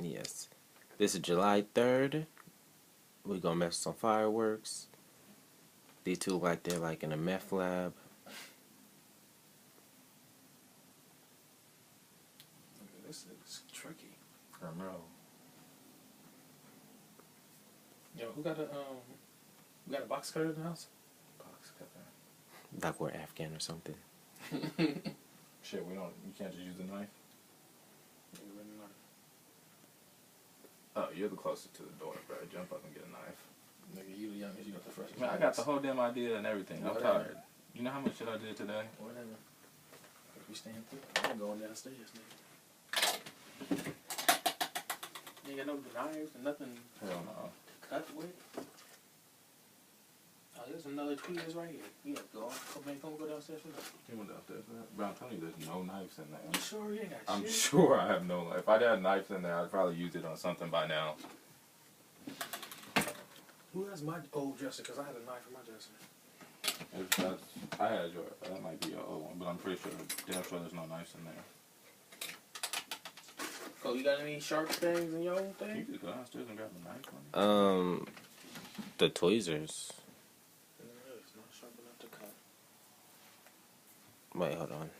Yes. This is July 3rd. We're gonna mess with some fireworks. These two like they're like in a meth lab. Okay, this is tricky. I know. Yo, who got a box cutter in the house? Box cutter. Like we're Afghan or something. Shit, we don't. You can't just use a knife. Oh, you're the closest to the door, bro. Jump up and get a knife. Nigga, you the youngest. You got the freshest. Man, I got the whole damn idea and everything. I'm Whatever. tired. You know how much shit I did today? Whatever. If we stand through, I'm going downstairs, nigga. You ain't got no knives and nothing Hell no. to cut with. Oh, there's another tweezers right here. You got to go. Come go downstairs for that. You went downstairs for that? Bro, I'm telling you, there's no knives in there. You sure you ain't got I'm shit? sure I have no knife. If I'd had knives in there, I'd probably use it on something by now. Who has my old dresser? Because I had a knife in my dresser. I had your. That might be your old one, but I'm pretty sure, damn sure there's no knives in there. Oh, you got any sharp things in your old You thing? just go downstairs and grab a knife on it. The tweezers. No, it's not sharp enough to cut. Wait, hold on.